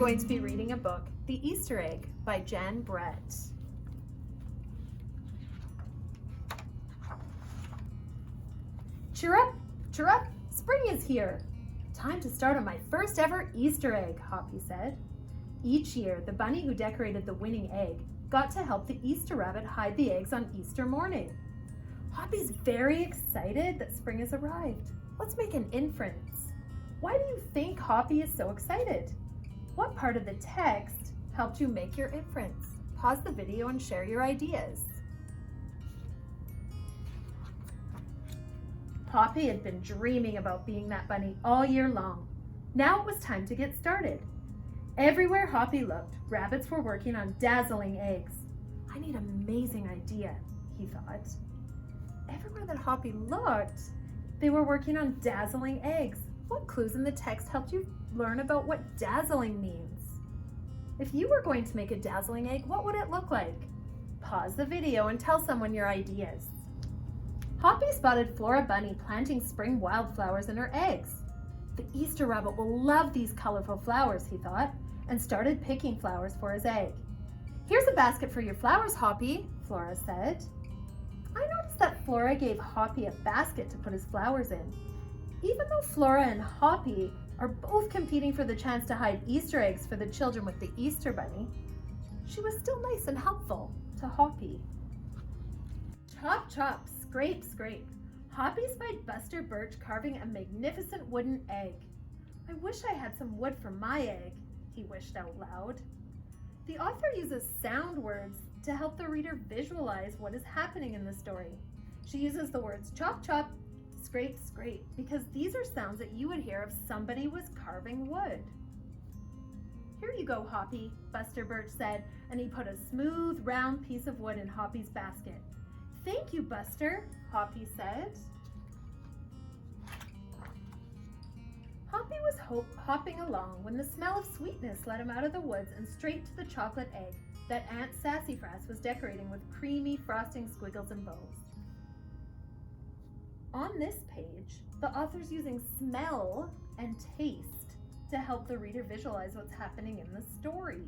going to be reading a book, The Easter Egg by Jen Brett. Cheer up, spring is here. Time to start on my first ever Easter egg, Hoppy said. Each year, the bunny who decorated the winning egg got to help the Easter rabbit hide the eggs on Easter morning. Hoppy's very excited that spring has arrived. Let's make an inference. Why do you think Hoppy is so excited? What part of the text helped you make your inference? Pause the video and share your ideas. Hoppy had been dreaming about being that bunny all year long. Now it was time to get started. Everywhere Hoppy looked, rabbits were working on dazzling eggs. I need an amazing idea, he thought. Everywhere that Hoppy looked, they were working on dazzling eggs. What clues in the text helped you learn about what dazzling means? If you were going to make a dazzling egg, what would it look like? Pause the video and tell someone your ideas. Hoppy spotted Flora Bunny planting spring wildflowers in her eggs. The Easter rabbit will love these colorful flowers, he thought, and started picking flowers for his egg. Here's a basket for your flowers, Hoppy, Flora said. I noticed that Flora gave Hoppy a basket to put his flowers in. Even though Flora and Hoppy are both competing for the chance to hide Easter eggs for the children with the Easter Bunny, she was still nice and helpful to Hoppy. Chop, chop, scrape, scrape. Hoppy spied Buster Birch carving a magnificent wooden egg. I wish I had some wood for my egg, he wished out loud. The author uses sound words to help the reader visualize what is happening in the story. She uses the words chop, chop, scrape, scrape, because these are sounds that you would hear if somebody was carving wood. Here you go, Hoppy, Buster Birch said, and he put a smooth, round piece of wood in Hoppy's basket. Thank you, Buster, Hoppy said. Hoppy was hopping along when the smell of sweetness led him out of the woods and straight to the chocolate egg that Aunt Sassafras was decorating with creamy frosting squiggles and bows. On this page, the author's using smell and taste to help the reader visualize what's happening in the story.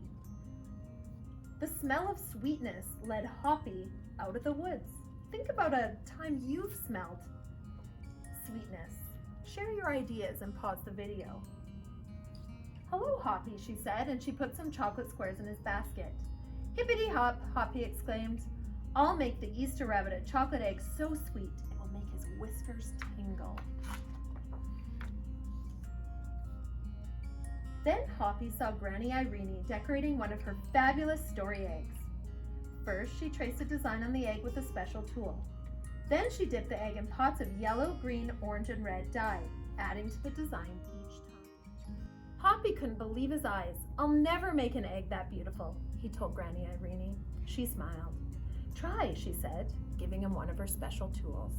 The smell of sweetness led Hoppy out of the woods. Think about a time you've smelled sweetness. Share your ideas and pause the video. Hello, Hoppy, she said, and she put some chocolate squares in his basket. Hippity hop, Hoppy exclaimed. I'll make the Easter rabbit a chocolate egg so sweet it will make his whiskers tingle. Then Hoppy saw Granny Irene decorating one of her fabulous story eggs. First, she traced a design on the egg with a special tool. Then she dipped the egg in pots of yellow, green, orange, and red dye, adding to the design each time. Hoppy couldn't believe his eyes. I'll never make an egg that beautiful, he told Granny Irene. She smiled. Try, she said, giving him one of her special tools.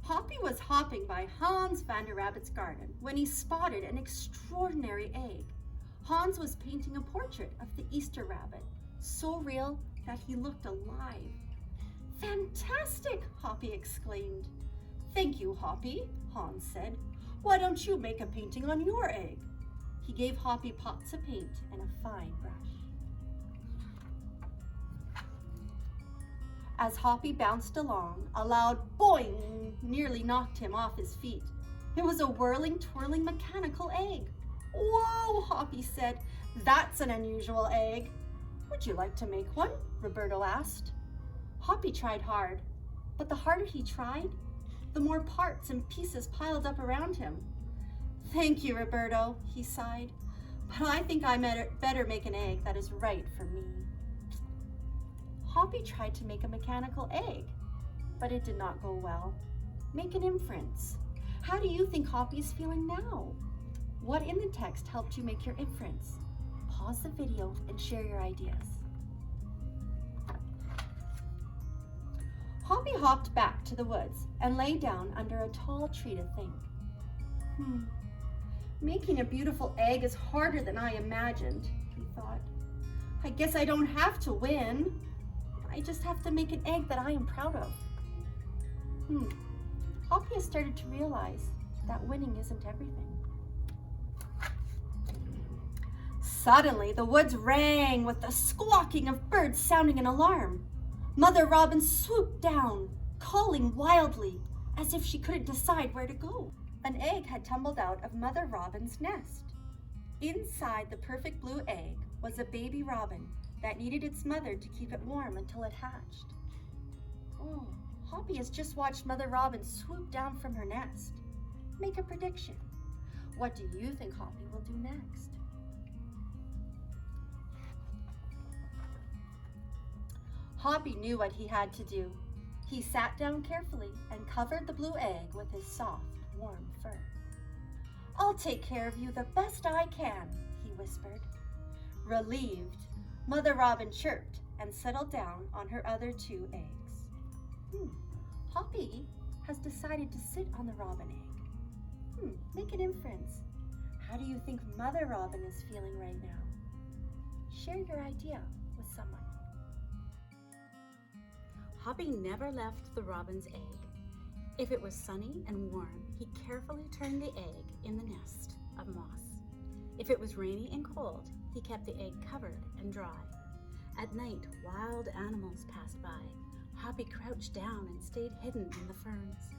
Hoppy was hopping by Hans van der Rabbit's garden when he spotted an extraordinary egg. Hans was painting a portrait of the Easter rabbit, so real that he looked alive. Fantastic, Hoppy exclaimed. Thank you, Hoppy, Hans said. Why don't you make a painting on your egg? He gave Hoppy pots of paint and a fine brush. As Hoppy bounced along, a loud boing nearly knocked him off his feet. It was a whirling, twirling mechanical egg. Whoa, Hoppy said. That's an unusual egg. Would you like to make one? Roberto asked. Hoppy tried hard, but the harder he tried, the more parts and pieces piled up around him. Thank you, Roberto, he sighed, but I think I better make an egg that is right for me. Hoppy tried to make a mechanical egg, but it did not go well. Make an inference. How do you think Hoppy is feeling now? What in the text helped you make your inference? Pause the video and share your ideas. Hoppy hopped back to the woods and lay down under a tall tree to think. Making a beautiful egg is harder than I imagined, he thought. I guess I don't have to win. I just have to make an egg that I am proud of. Hoppy has started to realize that winning isn't everything. Suddenly, the woods rang with the squawking of birds sounding an alarm. Mother Robin swooped down, calling wildly, as if she couldn't decide where to go. An egg had tumbled out of Mother Robin's nest. Inside the perfect blue egg was a baby robin that needed its mother to keep it warm until it hatched. Oh, Hoppy has just watched Mother Robin swoop down from her nest. Make a prediction. What do you think Hoppy will do next? Hoppy knew what he had to do. He sat down carefully and covered the blue egg with his soft, warm fur. "I'll take care of you the best I can," he whispered. Relieved, Mother Robin chirped and settled down on her other 2 eggs. Hoppy has decided to sit on the robin egg. Make an inference. How do you think Mother Robin is feeling right now? Share your idea with someone. Hoppy never left the robin's egg. If it was sunny and warm, he carefully turned the egg in the nest of moss. If it was rainy and cold, he kept the egg covered and dry. At night, wild animals passed by. Hoppy crouched down and stayed hidden in the ferns.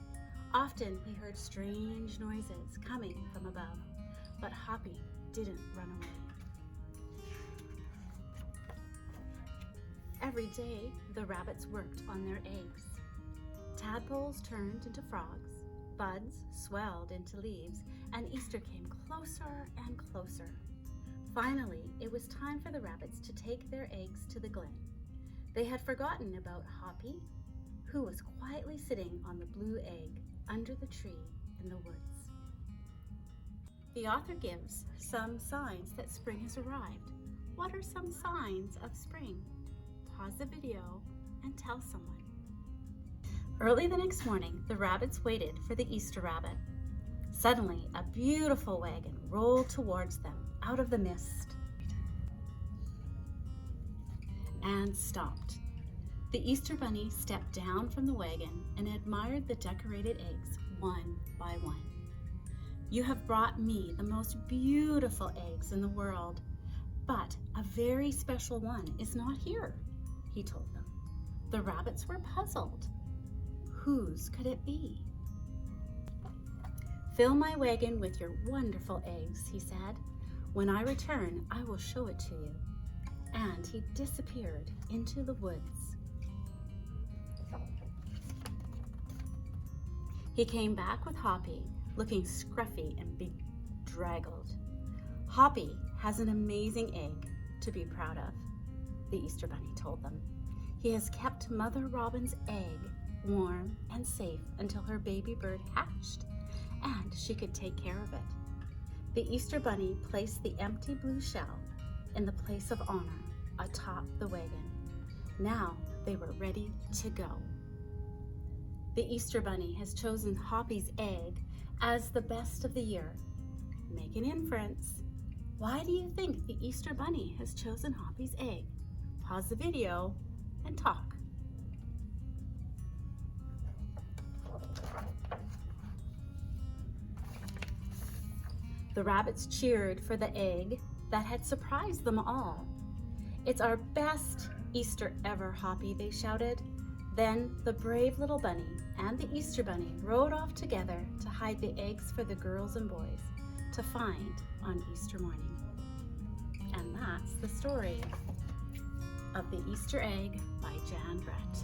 Often he heard strange noises coming from above, but Hoppy didn't run away. Every day, the rabbits worked on their eggs. Tadpoles turned into frogs, buds swelled into leaves, and Easter came closer and closer. Finally, it was time for the rabbits to take their eggs to the glen. They had forgotten about Hoppy, who was quietly sitting on the blue egg under the tree in the woods. The author gives some signs that spring has arrived. What are some signs of spring? Pause the video and tell someone. Early the next morning, the rabbits waited for the Easter rabbit. Suddenly, a beautiful wagon rolled towards them out of the mist and stopped. The Easter bunny stepped down from the wagon and admired the decorated eggs one by one. "You have brought me the most beautiful eggs in the world, but a very special one is not here," he told them. The rabbits were puzzled. Whose could it be? "Fill my wagon with your wonderful eggs," he said. "When I return, I will show it to you." And he disappeared into the woods. He came back with Hoppy, looking scruffy and bedraggled. "Hoppy has an amazing egg to be proud of," the Easter bunny told them. "He has kept Mother Robin's egg warm and safe until her baby bird hatched, and she could take care of it." The Easter bunny placed the empty blue shell in the place of honor atop the wagon. Now they were ready to go. The Easter bunny has chosen Hoppy's egg as the best of the year. Make an inference. Why do you think the Easter bunny has chosen Hoppy's egg? Pause the video and talk. The rabbits cheered for the egg that had surprised them all. "It's our best Easter ever, Hoppy," they shouted. Then the brave little bunny and the Easter bunny rode off together to hide the eggs for the girls and boys to find on Easter morning. And that's the story of the Easter egg by Jan Brett.